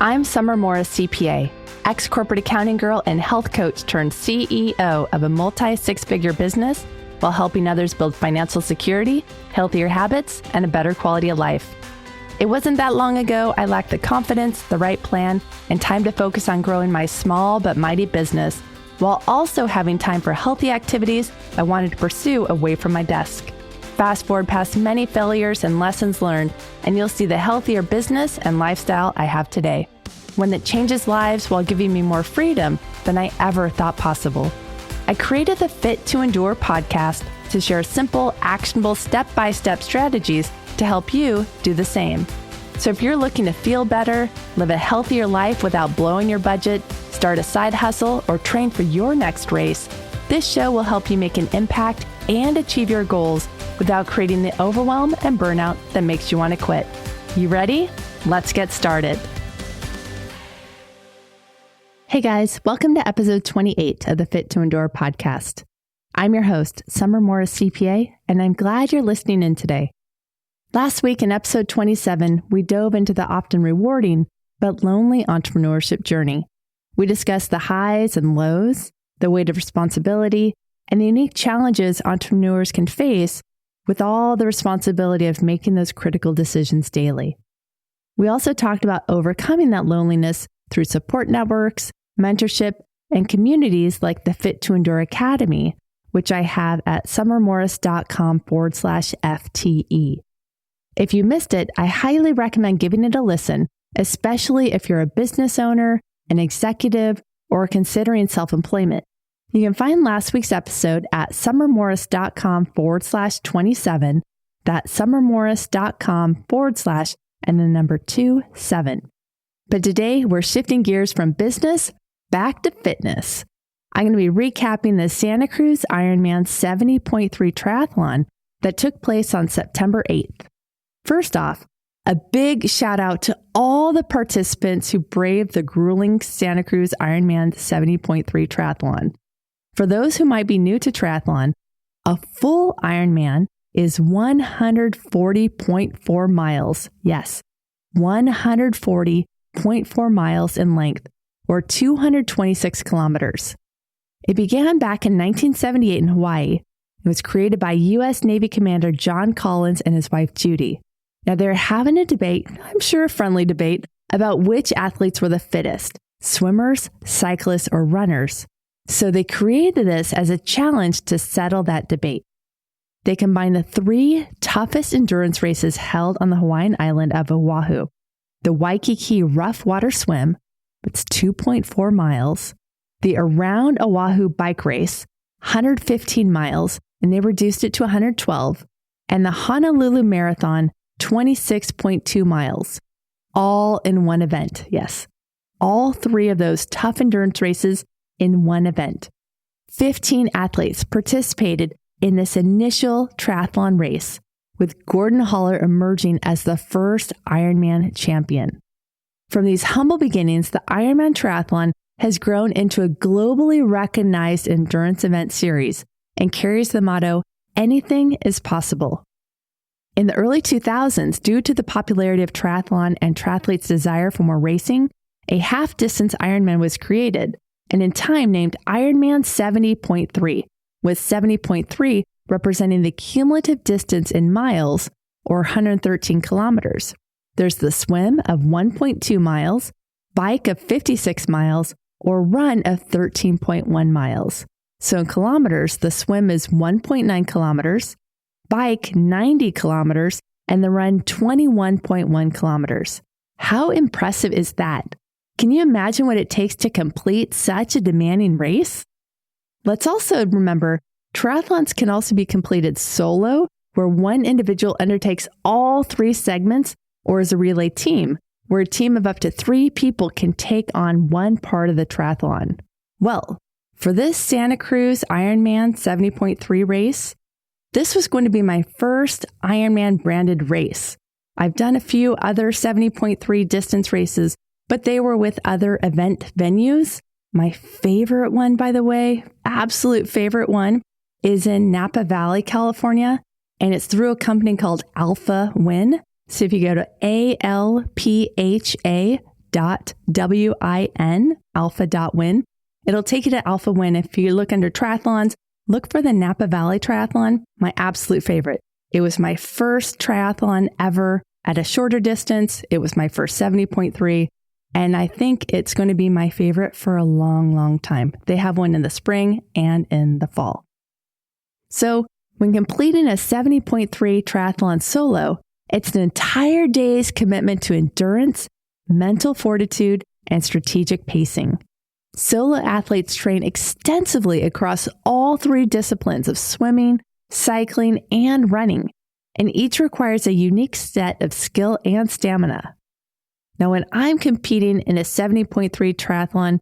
I'm Summer Morris, CPA, ex-corporate accounting girl and health coach turned CEO of a multi-six-figure business while helping others build financial security, healthier habits, and a better quality of life. It wasn't that long ago I lacked the confidence, the right plan, and time to focus on growing my small but mighty business, while also having time for healthy activities I wanted to pursue away from my desk. Fast forward past many failures and lessons learned, and you'll see the healthier business and lifestyle I have today. One that changes lives while giving me more freedom than I ever thought possible. I created the Fit to Endure podcast to share simple, actionable, step-by-step strategies to help you do the same. So if you're looking to feel better, live a healthier life without blowing your budget, start a side hustle, or train for your next race, this show will help you make an impact and achieve your goals without creating the overwhelm and burnout that makes you want to quit. You ready? Let's get started. Hey guys, welcome to episode 28 of the Fit to Endure podcast. I'm your host, Summer Morris, CPA, and I'm glad you're listening in today. Last week in episode 27, we dove into the often rewarding but lonely entrepreneurship journey. We discussed the highs and lows, the weight of responsibility, and the unique challenges entrepreneurs can face with all the responsibility of making those critical decisions daily. We also talked about overcoming that loneliness through support networks, mentorship, and communities like the Fit to Endure Academy, which I have at summermorris.com/FTE. If you missed it, I highly recommend giving it a listen, especially if you're a business owner, an executive, or considering self-employment. You can find last week's episode at summermorris.com/27. That's summermorris.com/ and the number 27. But today we're shifting gears from business back to fitness. I'm going to be recapping the Santa Cruz Ironman 70.3 triathlon that took place on September 8th. First off, a big shout out to all the participants who braved the grueling Santa Cruz Ironman 70.3 triathlon. For those who might be new to triathlon, a full Ironman is 140.4 miles. Yes, 140.4 miles in length, or 226 kilometers. It began back in 1978 in Hawaii. It was created by U.S. Navy Commander John Collins and his wife Judy. Now they're having a debate, I'm sure a friendly debate, about which athletes were the fittest, swimmers, cyclists, or runners. So they created this as a challenge to settle that debate. They combined the three toughest endurance races held on the Hawaiian island of Oahu. The Waikiki Rough Water Swim, it's 2.4 miles. The Around Oahu Bike Race, 115 miles, and they reduced it to 112. And the Honolulu Marathon, 26.2 miles, all in one event. Yes, all three of those tough endurance races in one event. 15 athletes participated in this initial triathlon race, with Gordon Holler emerging as the first Ironman champion. From these humble beginnings, the Ironman triathlon has grown into a globally recognized endurance event series and carries the motto, "Anything is possible." In the early 2000s, due to the popularity of triathlon and triathletes' desire for more racing, a half-distance Ironman was created, and in time named Ironman 70.3, with 70.3 representing the cumulative distance in miles, or 113 kilometers. There's the swim of 1.2 miles, bike of 56 miles, or run of 13.1 miles. So in kilometers, the swim is 1.9 kilometers, bike 90 kilometers, and the run 21.1 kilometers. How impressive is that? Can you imagine what it takes to complete such a demanding race? Let's also remember, triathlons can also be completed solo, where one individual undertakes all three segments, or as a relay team, where a team of up to 3 people can take on one part of the triathlon. Well, for this Santa Cruz Ironman 70.3 race, this was going to be my first Ironman branded race. I've done a few other 70.3 distance races, but they were with other event venues. My favorite one, by the way, absolute favorite one, is in Napa Valley, California, and it's through a company called Alpha Win. So if you go to alpha-win.com, alpha.win, alpha.win. It'll take you to Alpha Win. If you look under triathlons, look for the Napa Valley Triathlon, my absolute favorite. It was my first triathlon ever at a shorter distance. It was my first 70.3. And I think it's going to be my favorite for a long, long time. They have one in the spring and in the fall. So when completing a 70.3 triathlon solo, it's an entire day's commitment to endurance, mental fortitude, and strategic pacing. Solo athletes train extensively across all three disciplines of swimming, cycling, and running, and each requires a unique set of skill and stamina. Now, when I'm competing in a 70.3 triathlon,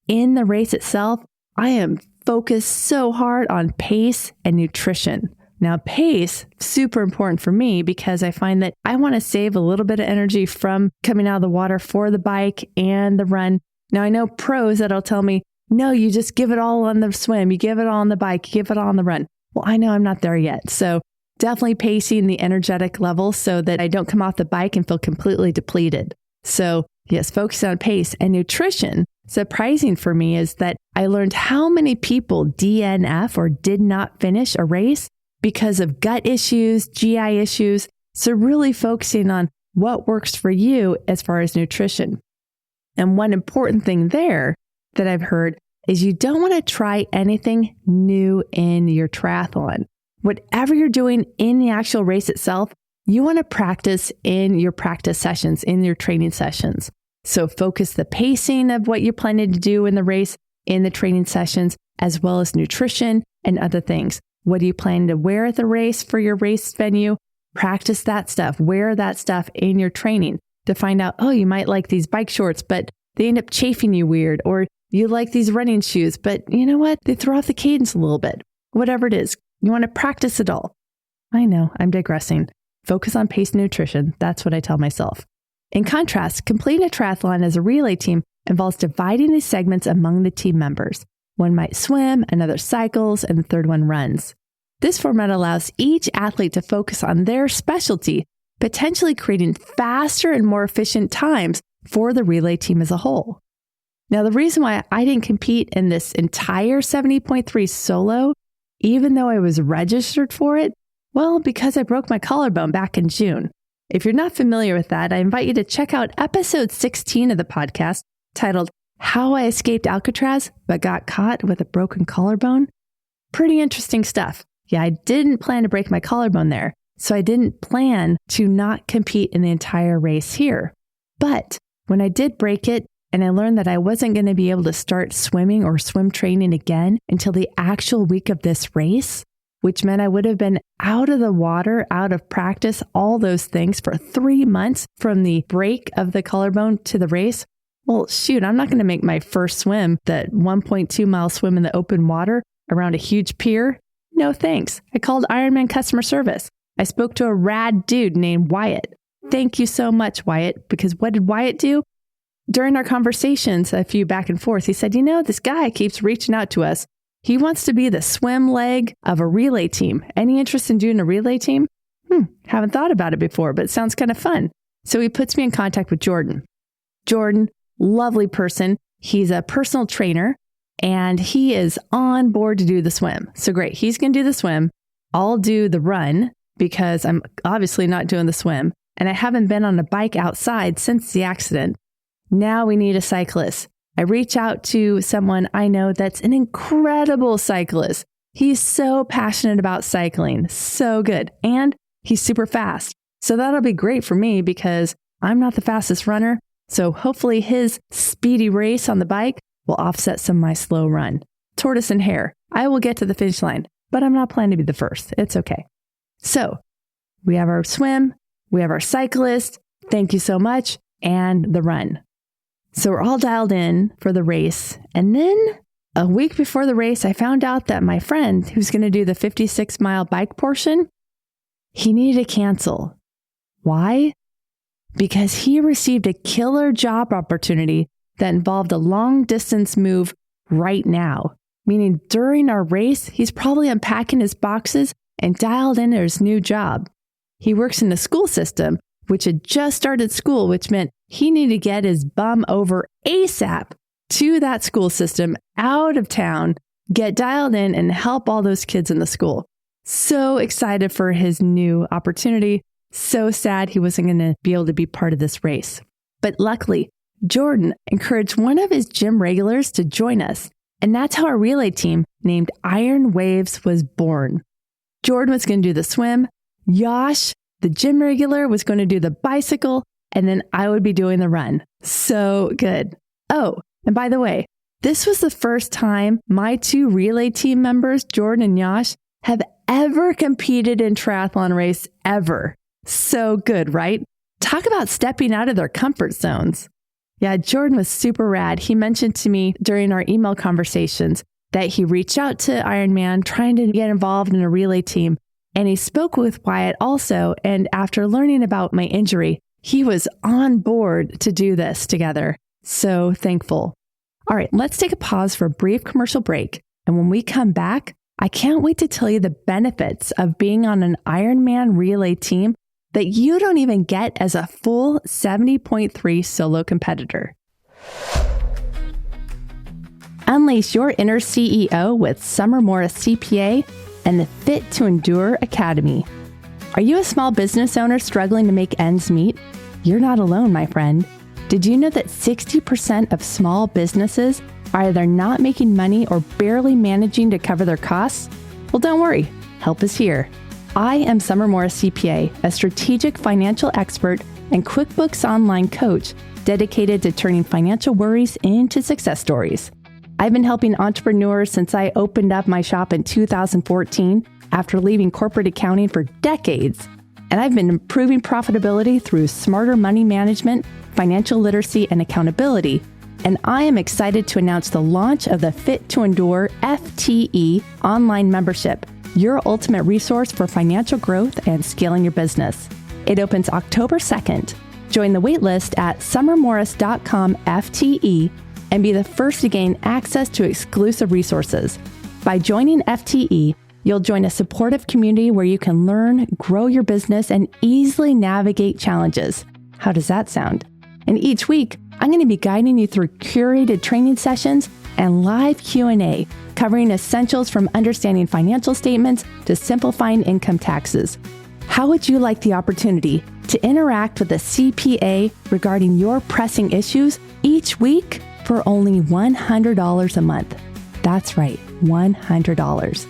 in the race itself, I am focused so hard on pace and nutrition. Now, pace, super important for me because I find that I want to save a little bit of energy from coming out of the water for the bike and the run. Now, I know pros that'll tell me, no, you just give it all on the swim, you give it all on the bike, you give it all on the run. Well, I know I'm not there yet. So definitely pacing the energetic level so that I don't come off the bike and feel completely depleted. So yes, focus on pace and nutrition. Surprising for me is that I learned how many people DNF or did not finish a race because of gut issues, GI issues. So really focusing on what works for you as far as nutrition. And one important thing there that I've heard is you don't want to try anything new in your triathlon. Whatever you're doing in the actual race itself, you want to practice in your practice sessions, in your training sessions. So focus the pacing of what you're planning to do in the race, in the training sessions, as well as nutrition and other things. What are you planning to wear at the race for your race venue? Practice that stuff. Wear that stuff in your training to find out, oh, you might like these bike shorts, but they end up chafing you weird. Or you like these running shoes, but you know what? They throw off the cadence a little bit. Whatever it is, you want to practice it all. I know, I'm digressing. Focus on pace and nutrition. That's what I tell myself. In contrast, completing a triathlon as a relay team involves dividing these segments among the team members. One might swim, another cycles, and the third one runs. This format allows each athlete to focus on their specialty, potentially creating faster and more efficient times for the relay team as a whole. Now, the reason why I didn't compete in this entire 70.3 solo, even though I was registered for it, well, because I broke my collarbone back in June. If you're not familiar with that, I invite you to check out episode 16 of the podcast titled How I Escaped Alcatraz But Got Caught with a Broken Collarbone. Pretty interesting stuff. Yeah, I didn't plan to break my collarbone there, so I didn't plan to not compete in the entire race here. But when I did break it, and I learned that I wasn't going to be able to start swimming or swim training again until the actual week of this race, which meant I would have been out of the water, out of practice, all those things for 3 months from the break of the collarbone to the race. Well, shoot, I'm not going to make my first swim, that 1.2 mile swim in the open water around a huge pier. No thanks. I called Ironman customer service. I spoke to a rad dude named Wyatt. Thank you so much, Wyatt, because what did Wyatt do? During our conversations, a few back and forth, he said, this guy keeps reaching out to us. He wants to be the swim leg of a relay team. Any interest in doing a relay team? Haven't thought about it before, but it sounds kind of fun. So he puts me in contact with Jordan. Jordan, lovely person. He's a personal trainer and he is on board to do the swim. So great. He's going to do the swim. I'll do the run because I'm obviously not doing the swim. And I haven't been on a bike outside since the accident. Now we need a cyclist. I reach out to someone I know that's an incredible cyclist. He's so passionate about cycling, so good, and he's super fast. So that'll be great for me because I'm not the fastest runner. So hopefully his speedy race on the bike will offset some of my slow run. Tortoise and hare. I will get to the finish line, but I'm not planning to be the first. It's okay. So we have our swim, we have our cyclist, thank you so much, and the run. So we're all dialed in for the race. And then a week before the race, I found out that my friend who's going to do the 56-mile bike portion, he needed to cancel. Why? Because he received a killer job opportunity that involved a long distance move right now. Meaning during our race, he's probably unpacking his boxes and dialed into his new job. He works in the school system, which had just started school, which meant He needed to get his bum over ASAP to that school system out of town, get dialed in and help all those kids in the school. So excited for his new opportunity. So sad he wasn't going to be able to be part of this race. But luckily, Jordan encouraged one of his gym regulars to join us. And that's how our relay team named Iron Waves was born. Jordan was going to do the swim. Yash, the gym regular, was going to do the bicycle. And then I would be doing the run. So good. Oh, and by the way, this was the first time my two relay team members, Jordan and Yash, have ever competed in triathlon race ever. So good, right? Talk about stepping out of their comfort zones. Yeah, Jordan was super rad. He mentioned to me during our email conversations that he reached out to Ironman trying to get involved in a relay team. And he spoke with Wyatt also. And after learning about my injury, he was on board to do this together. So thankful. All right, let's take a pause for a brief commercial break. And when we come back, I can't wait to tell you the benefits of being on an Ironman relay team that you don't even get as a full 70.3 solo competitor. Unleash your inner CEO with Summer Morris CPA and the Fit to Endure Academy. Are you a small business owner struggling to make ends meet? You're not alone, my friend. Did you know that 60% of small businesses are either not making money or barely managing to cover their costs? Well, don't worry. Help is here. I am Summer Morris CPA, a strategic financial expert and QuickBooks Online coach dedicated to turning financial worries into success stories. I've been helping entrepreneurs since I opened up my shop in 2014 after leaving corporate accounting for decades. And I've been improving profitability through smarter money management, financial literacy, and accountability. And I am excited to announce the launch of the Fit to Endure FTE online membership, your ultimate resource for financial growth and scaling your business. It opens October 2nd. Join the waitlist at summermorris.com/FTE and be the first to gain access to exclusive resources. By joining FTE, you'll join a supportive community where you can learn, grow your business, and easily navigate challenges. How does that sound? And each week, I'm going to be guiding you through curated training sessions and live Q&A, covering essentials from understanding financial statements to simplifying income taxes. How would you like the opportunity to interact with a CPA regarding your pressing issues each week for only $100 a month? That's right, $100.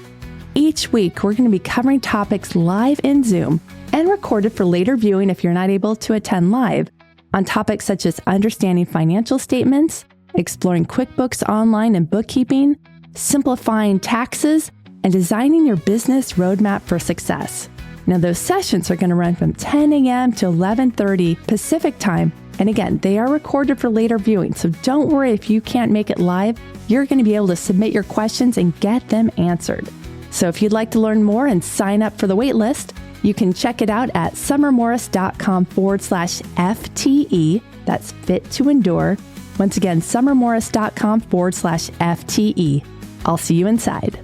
Each week, we're going to be covering topics live in Zoom and recorded for later viewing if you're not able to attend live, on topics such as understanding financial statements, exploring QuickBooks Online and bookkeeping, simplifying taxes, and designing your business roadmap for success. Now, those sessions are going to run from 10 a.m. to 11:30 Pacific time. And again, they are recorded for later viewing. So don't worry if you can't make it live. You're going to be able to submit your questions and get them answered. So if you'd like to learn more and sign up for the wait list, you can check it out at summermorris.com/FTE. That's Fit to Endure. Once again, summermorris.com/FTE. I'll see you inside.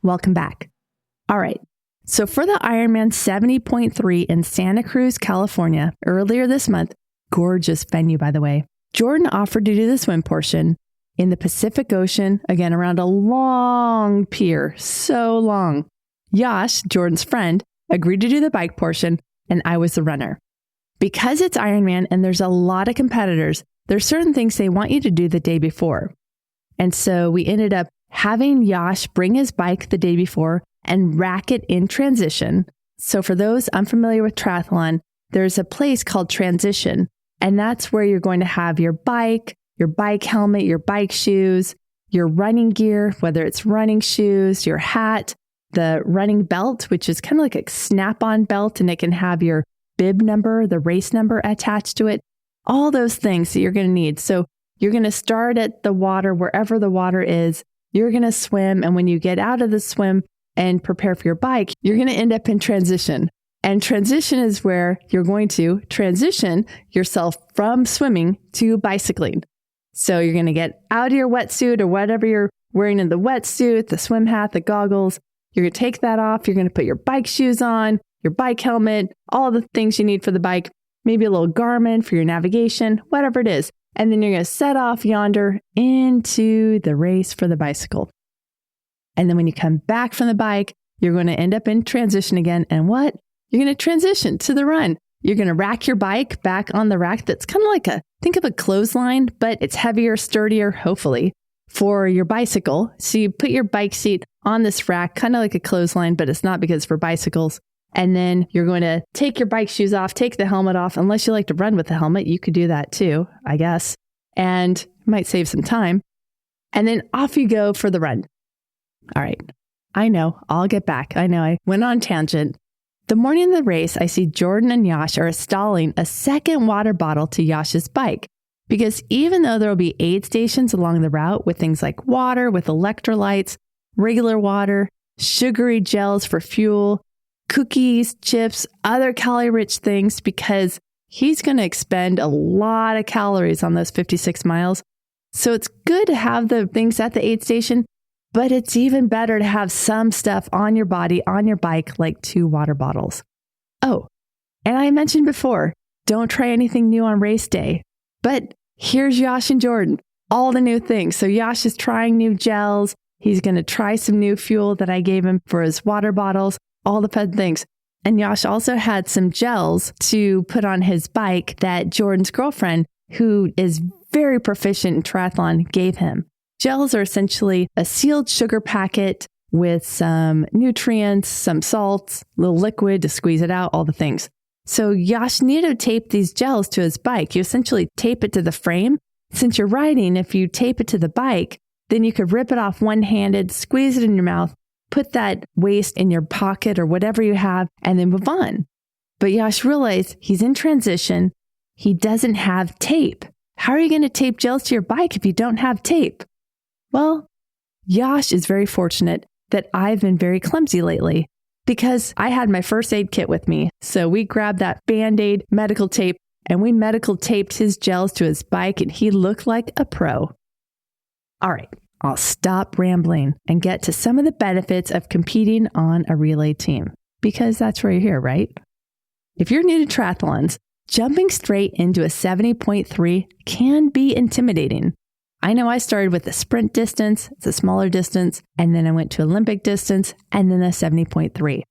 Welcome back. All right. So for the Ironman 70.3 in Santa Cruz, California, earlier this month, gorgeous venue, by the way, Jordan offered to do the swim portion in the Pacific Ocean, again, around a long pier, so long. Yash, Jordan's friend, agreed to do the bike portion, and I was the runner. Because it's Ironman and there's a lot of competitors, there's certain things they want you to do the day before. And so we ended up having Yash bring his bike the day before and rack it in transition. So for those unfamiliar with triathlon, there's a place called Transition, and that's where you're going to have your bike helmet, your bike shoes, your running gear, whether it's running shoes, your hat, the running belt, which is kind of like a snap-on belt, and it can have your bib number, the race number attached to it, all those things that you're going to need. So you're going to start at the water, wherever the water is, you're going to swim, and when you get out of the swim and prepare for your bike, you're going to end up in transition. And transition is where you're going to transition yourself from swimming to bicycling. So you're going to get out of your wetsuit or whatever you're wearing in the wetsuit, the swim hat, the goggles. You're going to take that off. You're going to put your bike shoes on. your bike helmet, all the things you need for the bike, maybe a little Garmin for your navigation, whatever it is. And then you're going to set off yonder into the race for the bicycle. And then when you come back from the bike, you're going to end up in transition again. And what? You're going to transition to the run. You're going to rack your bike back on the rack that's kind of like think of a clothesline, but it's heavier, sturdier, hopefully, for your bicycle. So you put your bike seat on this rack, kind of like a clothesline, but it's not because it's for bicycles. And then you're going to take your bike shoes off, take the helmet off. Unless you like to run with the helmet, you could do that too, I guess. And might save some time. And then off you go for the run. All right. I know. I'll get back. I know I went on tangent. The morning of the race, I see Jordan and Yash are installing a second water bottle to Yash's bike. Because even though there will be aid stations along the route with things like water with electrolytes, regular water, sugary gels for fuel, cookies, chips, other calorie-rich things, because he's going to expend a lot of calories on those 56 miles. So it's good to have the things at the aid station, but it's even better to have some stuff on your body, on your bike, like 2 water bottles. Oh, and I mentioned before, don't try anything new on race day. But here's Yash and Jordan, all the new things. So Yash is trying new gels. He's going to try some new fuel that I gave him for his water bottles, all the fun things. And Yash also had some gels to put on his bike that Jordan's girlfriend, who is very proficient in triathlon, gave him. Gels are essentially a sealed sugar packet with some nutrients, some salts, a little liquid to squeeze it out, all the things. So Yash needed to tape these gels to his bike. You essentially tape it to the frame. Since you're riding, if you tape it to the bike, then you could rip it off one-handed, squeeze it in your mouth, put that waste in your pocket or whatever you have, and then move on. But Yash realized he's in transition. He doesn't have tape. How are you going to tape gels to your bike if you don't have tape? Well, Yash is very fortunate that I've been very clumsy lately because I had my first aid kit with me. So we grabbed that Band-Aid medical tape and we medical taped his gels to his bike and he looked like a pro. All right, I'll stop rambling and get to some of the benefits of competing on a relay team because that's where you're here, right? If you're new to triathlons, jumping straight into a 70.3 can be intimidating. I know I started with the sprint distance, it's a smaller distance, and then I went to Olympic distance, and then a 70.3.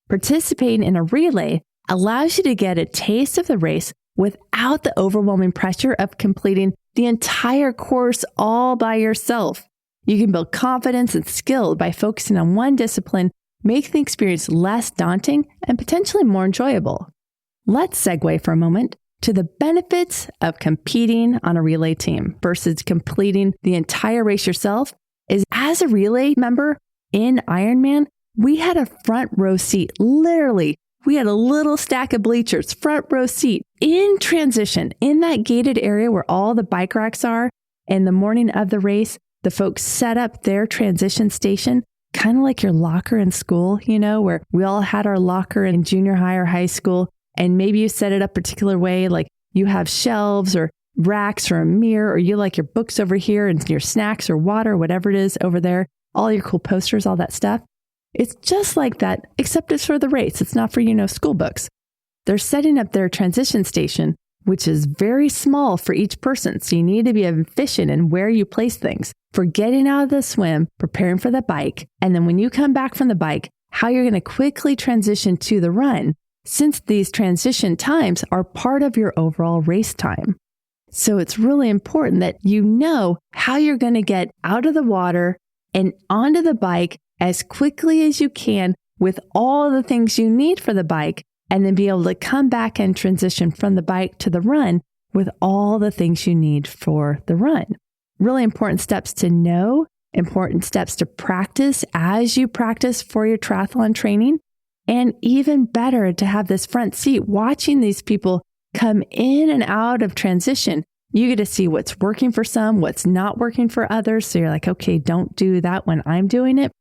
Participating in a relay allows you to get a taste of the race without the overwhelming pressure of completing the entire course all by yourself. You can build confidence and skill by focusing on one discipline, make the experience less daunting and potentially more enjoyable. Let's segue for a moment to the benefits of competing on a relay team versus completing the entire race yourself. Is as a relay member in Ironman, we had a front row seat. Literally, we had a little stack of bleachers, front row seat in transition in that gated area where all the bike racks are. And the morning of the race, the folks set up their transition station, kind of like your locker in school, where we all had our locker in junior high or high school. And maybe you set it up a particular way, like you have shelves or racks or a mirror, or you like your books over here and your snacks or water, whatever it is over there, all your cool posters, all that stuff. It's just like that, except it's for the race. It's not for, school books. They're setting up their transition station, which is very small for each person. So you need to be efficient in where you place things for getting out of the swim, preparing for the bike. And then when you come back from the bike, how you're going to quickly transition to the run, since these transition times are part of your overall race time. So it's really important that you know how you're going to get out of the water and onto the bike as quickly as you can with all the things you need for the bike, and then be able to come back and transition from the bike to the run with all the things you need for the run. Really important steps to know, important steps to practice as you practice for your triathlon training. And even better to have this front seat watching these people come in and out of transition. You get to see what's working for some, what's not working for others. So you're like, okay, don't do that when I'm doing it.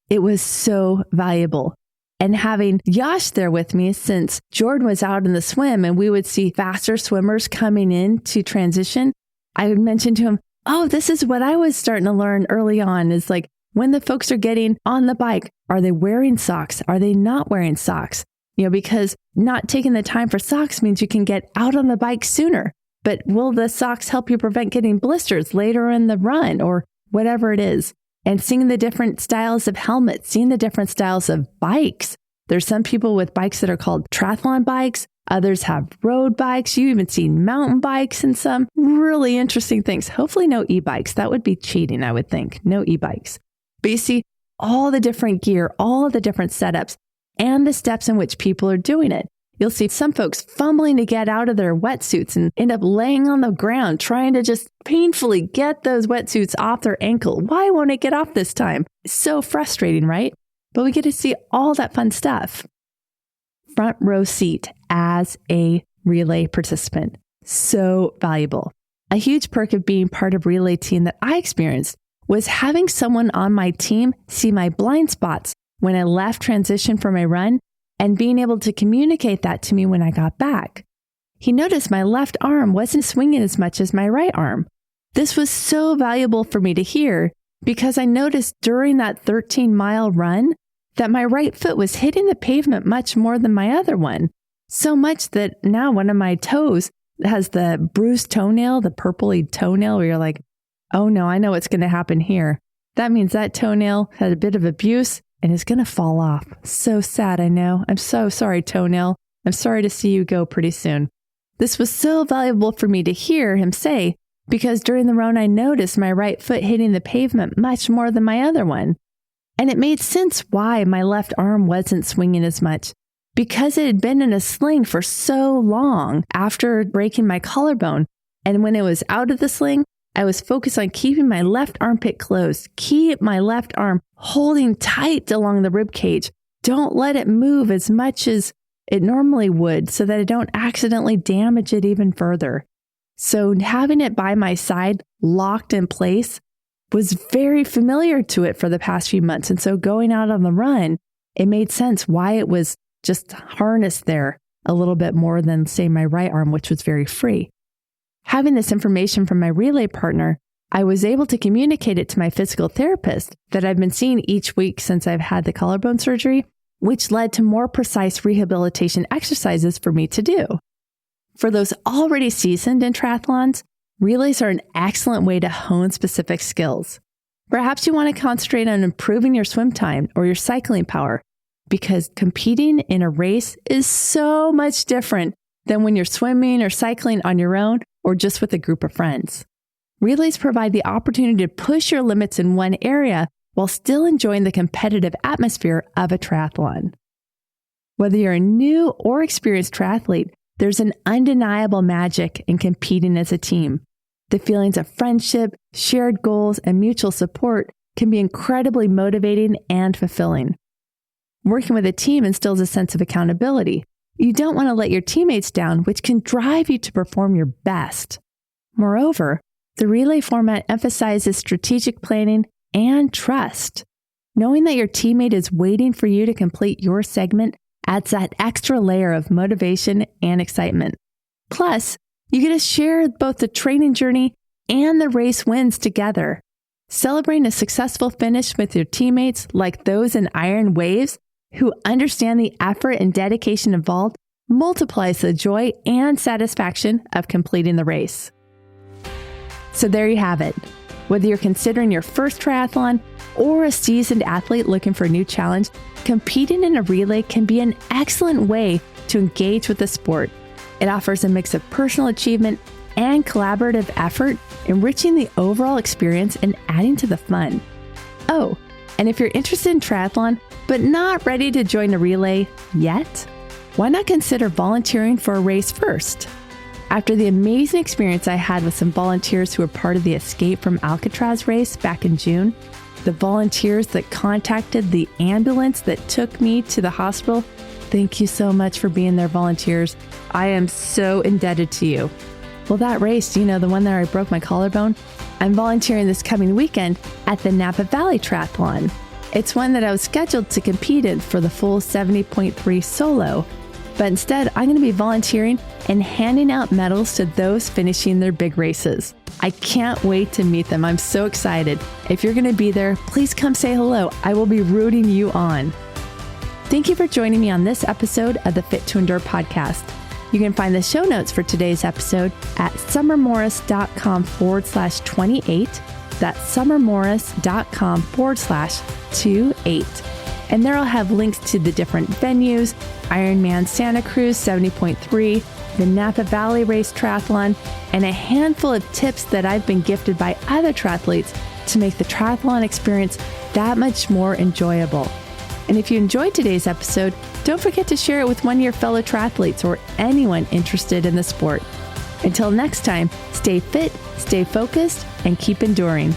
It was so valuable. And having Yash there with me, since Jordan was out in the swim and we would see faster swimmers coming in to transition, I would mention to him, oh, this is what I was starting to learn early on, is like when the folks are getting on the bike, are they wearing socks? Are they not wearing socks? because not taking the time for socks means you can get out on the bike sooner. But will the socks help you prevent getting blisters later in the run or whatever it is? And seeing the different styles of helmets, seeing the different styles of bikes. There's some people with bikes that are called triathlon bikes. Others have road bikes. You even see mountain bikes and some really interesting things. Hopefully no e-bikes. That would be cheating, I would think. No e-bikes. But you see all the different gear, all the different setups, and the steps in which people are doing it. You'll see some folks fumbling to get out of their wetsuits and end up laying on the ground, trying to just painfully get those wetsuits off their ankle. Why won't it get off this time? It's so frustrating, right? But we get to see all that fun stuff. Front row seat as a relay participant. So valuable. A huge perk of being part of a relay team that I experienced was having someone on my team see my blind spots when I left transition for my run and being able to communicate that to me when I got back. He noticed my left arm wasn't swinging as much as my right arm. This was so valuable for me to hear because I noticed during that 13-mile run that my right foot was hitting the pavement much more than my other one. So much that now one of my toes has the bruised toenail, the purpley toenail, where you're like, oh no, I know what's going to happen here. That means that toenail had a bit of abuse and is going to fall off. So sad, I know. I'm so sorry, toenail. I'm sorry to see you go pretty soon. This was so valuable for me to hear him say because during the run I noticed my right foot hitting the pavement much more than my other one. And it made sense why my left arm wasn't swinging as much because it had been in a sling for so long after breaking my collarbone. And when it was out of the sling, I was focused on keeping my left armpit closed, keep my left arm holding tight along the rib cage. Don't let it move as much as it normally would so that I don't accidentally damage it even further. So having it by my side, locked in place, was very familiar to it for the past few months. And so going out on the run, it made sense why it was just harnessed there a little bit more than, say, my right arm, which was very free. Having this information from my relay partner, I was able to communicate it to my physical therapist that I've been seeing each week since I've had the collarbone surgery, which led to more precise rehabilitation exercises for me to do. For those already seasoned in triathlons, relays are an excellent way to hone specific skills. Perhaps you want to concentrate on improving your swim time or your cycling power, because competing in a race is so much different than when you're swimming or cycling on your own or just with a group of friends. Relays provide the opportunity to push your limits in one area while still enjoying the competitive atmosphere of a triathlon. Whether you're a new or experienced triathlete, there's an undeniable magic in competing as a team. The feelings of friendship, shared goals, and mutual support can be incredibly motivating and fulfilling. Working with a team instills a sense of accountability. You don't want to let your teammates down, which can drive you to perform your best. Moreover, the relay format emphasizes strategic planning and trust. Knowing that your teammate is waiting for you to complete your segment adds that extra layer of motivation and excitement. Plus, you get to share both the training journey and the race wins together. Celebrating a successful finish with your teammates like those in Iron Waves who understand the effort and dedication involved multiplies the joy and satisfaction of completing the race. So there you have it. Whether you're considering your first triathlon or a seasoned athlete looking for a new challenge, competing in a relay can be an excellent way to engage with the sport. It offers a mix of personal achievement and collaborative effort, enriching the overall experience and adding to the fun. Oh, and if you're interested in triathlon, but not ready to join a relay yet, why not consider volunteering for a race first? After the amazing experience I had with some volunteers who were part of the Escape from Alcatraz race back in June, the volunteers that contacted the ambulance that took me to the hospital, thank you so much for being there, volunteers. I am so indebted to you. Well, that race, the one that I broke my collarbone, I'm volunteering this coming weekend at the Napa Valley Triathlon. It's one that I was scheduled to compete in for the full 70.3 solo, but instead I'm going to be volunteering and handing out medals to those finishing their big races. I can't wait to meet them. I'm so excited. If you're going to be there, please come say hello. I will be rooting you on. Thank you for joining me on this episode of the Fit to Endure podcast. You can find the show notes for today's episode at summermorris.com/28. That's summermorris.com/28. And there I'll have links to the different venues, Ironman Santa Cruz 70.3, the Napa Valley Race Triathlon, and a handful of tips that I've been gifted by other triathletes to make the triathlon experience that much more enjoyable. And if you enjoyed today's episode, don't forget to share it with one of your fellow triathletes or anyone interested in the sport. Until next time, stay fit, stay focused, and keep enduring.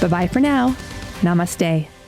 Bye-bye for now. Namaste.